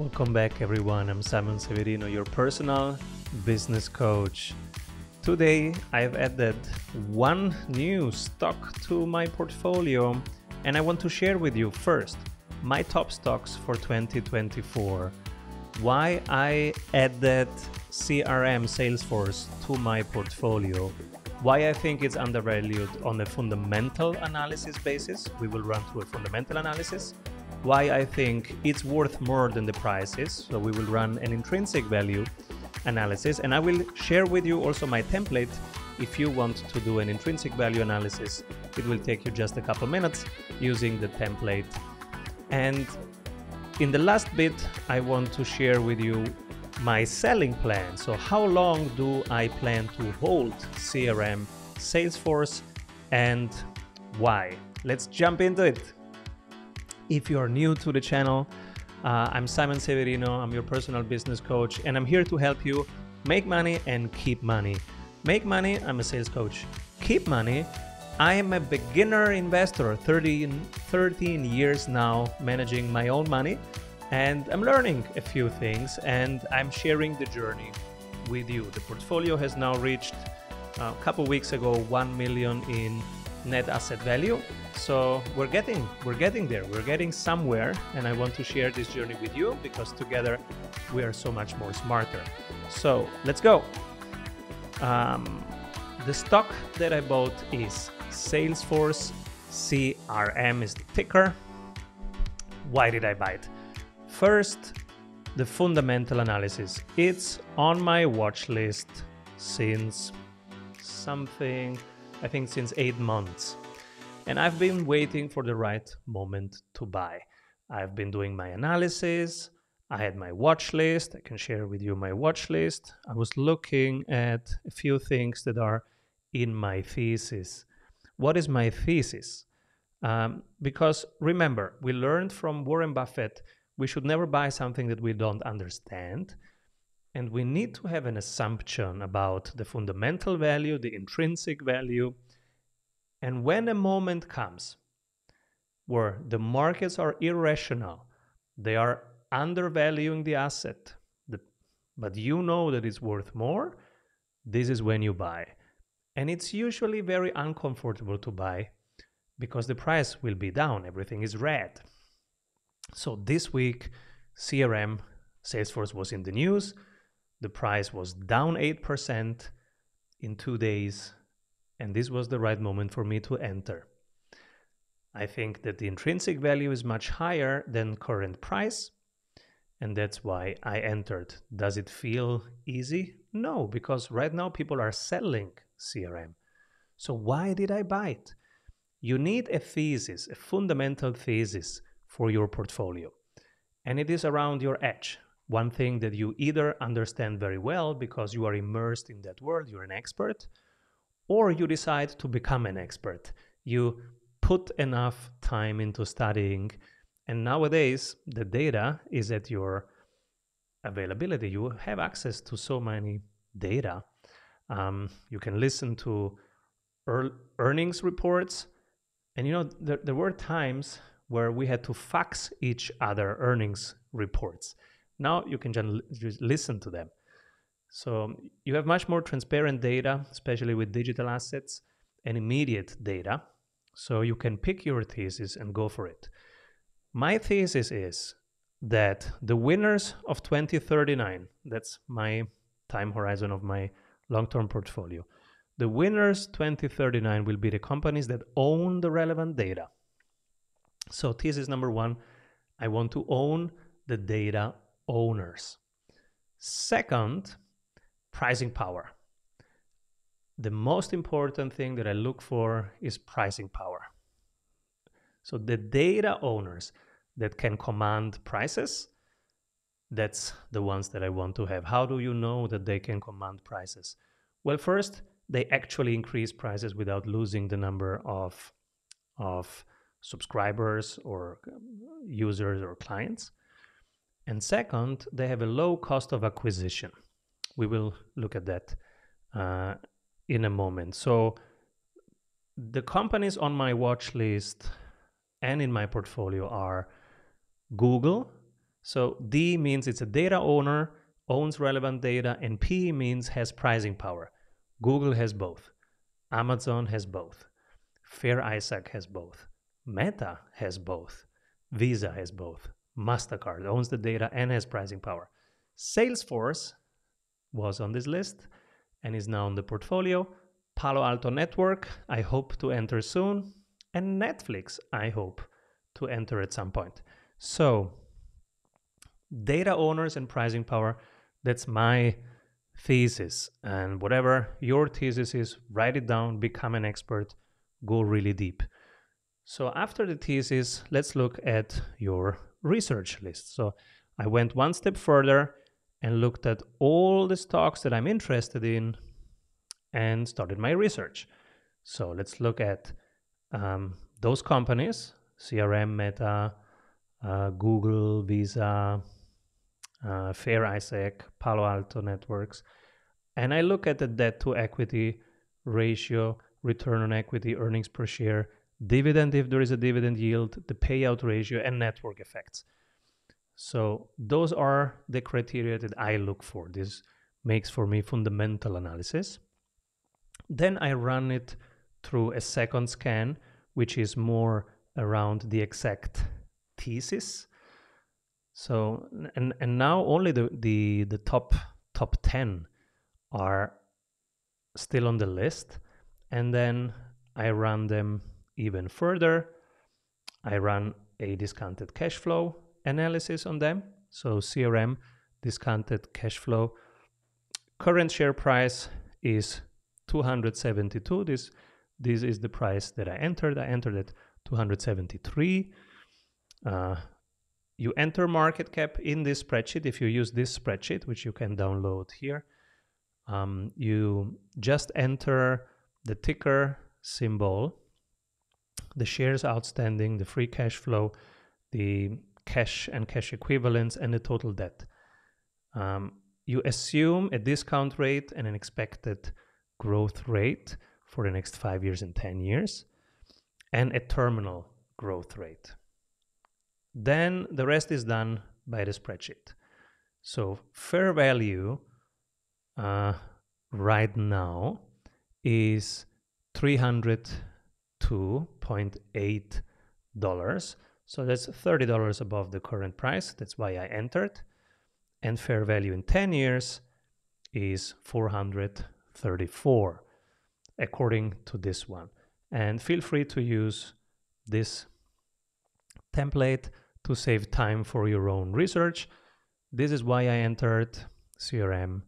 Welcome back, everyone. I'm Severino, your personal business coach. Today, I've added one new stock to my portfolio, and I want to share with you first my top stocks for 2024, why I added CRM Salesforce to my portfolio, why I think it's undervalued on a fundamental analysis basis. We will run through a fundamental analysis. Why I think it's worth more than the price is. So we will run an intrinsic value analysis, and I will share with you also my template. If you want to do an intrinsic value analysis, it will take you just a couple minutes using the template. And in the last bit, I want to share with you my selling plan. So how long do I plan to hold CRM Salesforce and why? Let's jump into it. If you are new to the channel, I'm Severino. I'm your personal business coach, and I'm here to help you make money and keep money. Make money, I'm a sales coach. Keep money, I am a beginner investor, 13 years now managing my own money, and I'm learning a few things, and I'm sharing the journey with you. The portfolio has now reached, a couple weeks ago, 1 million in net asset value. So we're getting there, we're getting somewhere, and I want to share this journey with you because together we are so much more smarter. So let's go. The stock that I bought is Salesforce CRM is the ticker. Why did I buy it? First, the fundamental analysis. It's on my watch list since I think since 8 months. And I've been waiting for the right moment to buy. I've been doing my analysis. I had my watch list. I can share with you my watch list. I was looking at a few things that are in my thesis. What is my thesis? Because remember, we learned from Warren Buffett, we should never buy something that we don't understand. And we need to have an assumption about the fundamental value, the intrinsic value. And when a moment comes where the markets are irrational, they are undervaluing the asset, but you know that it's worth more, this is when you buy. And it's usually very uncomfortable to buy because the price will be down, everything is red. So this week, CRM, Salesforce was in the news. The price was down 8% in 2 days. And this was the right moment for me to enter. I think that the intrinsic value is much higher than current price, and that's why I entered. Does it feel easy? No, because right now people are selling CRM. So why did I buy it? You need a thesis, a fundamental thesis for your portfolio, and it is around your edge. One thing that you either understand very well because you are immersed in that world, you're an expert, or you decide to become an expert. You put enough time into studying, and nowadays the data is at your availability. You have access to so many data. You can listen to earnings reports, and you know there were times where we had to fax each other earnings reports. Now you can just listen to them. So you have much more transparent data, especially with digital assets, and immediate data. So you can pick your thesis and go for it. My thesis is that the winners of 2039, that's my time horizon of my long-term portfolio, the winners 2039 will be the companies that own the relevant data. So thesis number one, I want to own the data owners. Second, pricing power. The most important thing that I look for is pricing power. So the data owners that can command prices, that's the ones that I want to have. How do you know that they can command prices? Well, first, they actually increase prices without losing the number of subscribers or users or clients. And second, they have a low cost of acquisition. We will look at that in a moment. So the companies on my watch list and in my portfolio are Google, So D means it's a data owner, owns relevant data, and P means has pricing power. Google has both. Amazon has both. Fair Isaac has both. Meta has both. Visa has both. MasterCard owns the data and has pricing power. Salesforce was on this list and is now on the portfolio. Palo Alto Network, I hope to enter soon. And Netflix, I hope to enter at some point. So, data owners and pricing power, that's my thesis. And whatever your thesis is, write it down, become an expert, go really deep. So after the thesis, let's look at your research list. So I went one step further and looked at all the stocks that I'm interested in and started my research. So let's look at those companies: CRM, Meta, Google, Visa, Fair Isaac, Palo Alto Networks. And I look at the debt to equity ratio, return on equity, earnings per share, dividend if there is a dividend yield, the payout ratio, and network effects. So those are the criteria that I look for. This makes for me fundamental analysis. Then I run it through a second scan, which is more around the exact thesis. So and now only the top 10 are still on the list, and then I run them even further. I run a discounted cash flow analysis on them. So CRM, discounted cash flow. Current share price is 272. This is the price that I entered. I entered at 273. You enter market cap in this spreadsheet. If you use this spreadsheet, which you can download here, you just enter the ticker symbol, the shares outstanding, the free cash flow, the cash and cash equivalents, and the total debt. You assume a discount rate and an expected growth rate for the next 5 years and 10 years, and a terminal growth rate. Then the rest is done by the spreadsheet. So fair value right now is $302.8. So that's $30 above the current price. That's why I entered. And fair value in 10 years is 434, according to this one. And feel free to use this template to save time for your own research. This is why I entered CRM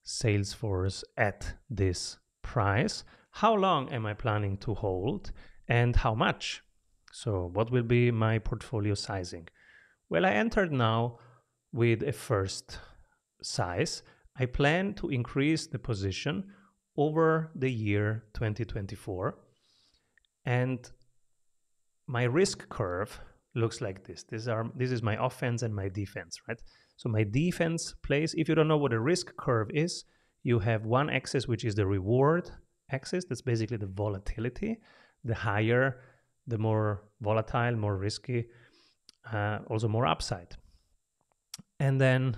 Salesforce at this price. How long am I planning to hold and how much? So what will be my portfolio sizing? Well, I entered now with a first size. I plan to increase the position over the year 2024. And my risk curve looks like this. This is my offense and my defense, right? So my defense plays, if you don't know what a risk curve is, you have one axis, which is the reward axis. That's basically the volatility. The higher, the more volatile, more risky, also more upside. And then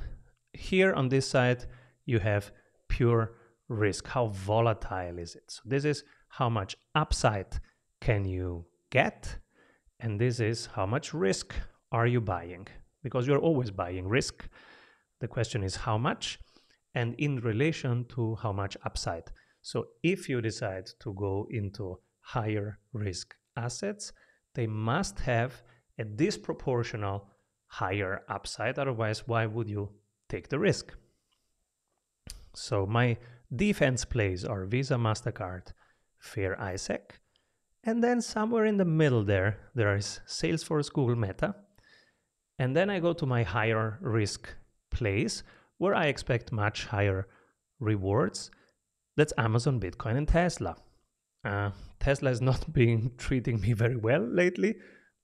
here on this side, you have pure risk. How volatile is it? So this is how much upside can you get? And this is how much risk are you buying? Because you're always buying risk. The question is how much and in relation to how much upside. So if you decide to go into higher risk assets, they must have a disproportional higher upside. Otherwise, why would you take the risk? So my defense plays are Visa, MasterCard, Fair Isaac. And then somewhere in the middle there is Salesforce, Google, Meta. And then I go to my higher risk place where I expect much higher rewards. That's Amazon, Bitcoin, and Tesla. Tesla has not been treating me very well lately,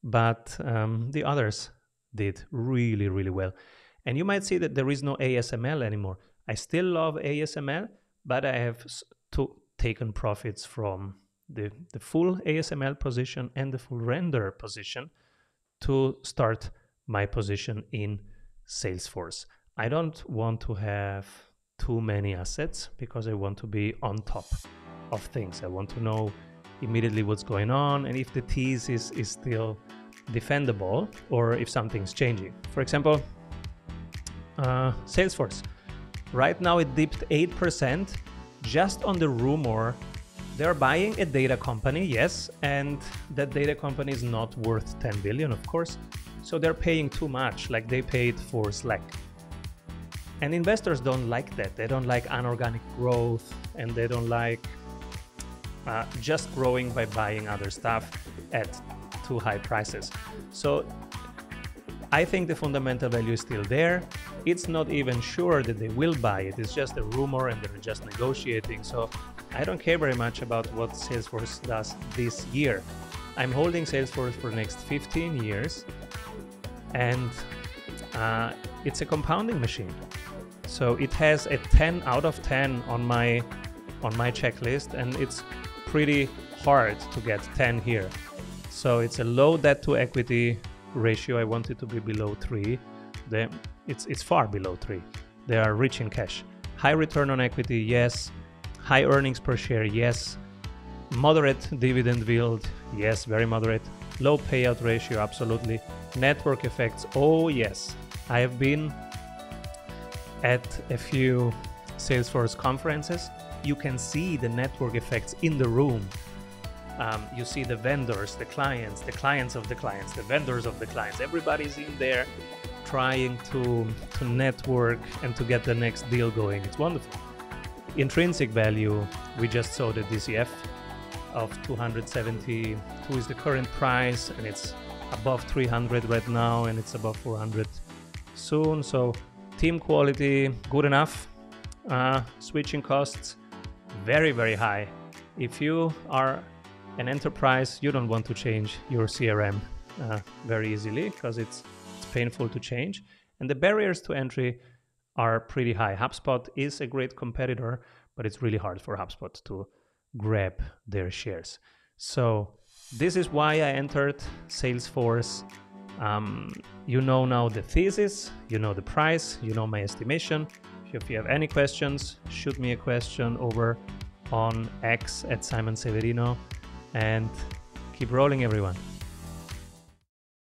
but the others did really, really well. And you might see that there is no ASML anymore. I still love ASML, but I have taken profits from the full ASML position and the full render position to start my position in Salesforce. I don't want to have too many assets because I want to be on top of things. I want to know immediately what's going on and if the thesis is still defendable or if something's changing. For example, Salesforce. Right now it dipped 8% just on the rumor they're buying a data company, yes, and that data company is not worth 10 billion, of course. So they're paying too much, like they paid for Slack. And investors don't like that. They don't like inorganic growth, and they don't like just growing by buying other stuff at too high prices. So I think the fundamental value is still there. It's not even sure that they will buy it. It's just a rumor and they're just negotiating. So I don't care very much about what Salesforce does this year. I'm holding Salesforce for the next 15 years and it's a compounding machine. So it has a 10 out of 10 on my checklist, and it's pretty hard to get 10 here. So it's a low debt to equity ratio. I want it to be below 3. It's far below 3. They are rich in cash. High return on equity, yes. High earnings per share, yes. Moderate dividend yield, yes, very moderate. Low payout ratio, absolutely. Network effects, oh yes. I have been at a few Salesforce conferences. You can see the network effects in the room. You see the vendors, the clients of the clients, the vendors of the clients. Everybody's in there trying to network and to get the next deal going. It's wonderful. Intrinsic value, we just saw the DCF of 272 is the current price, and it's above 300 right now, and it's above 400 soon. So team quality, good enough. Switching costs, very, very high. If you are an enterprise, you don't want to change your CRM very easily because it's painful to change. And the barriers to entry are pretty high. HubSpot is a great competitor, but it's really hard for HubSpot to grab their shares. So this is why I entered Salesforce. You know now the thesis, you know the price, you know my estimation. If you have any questions, shoot me a question over on X @Simon Severino, and keep rolling, everyone.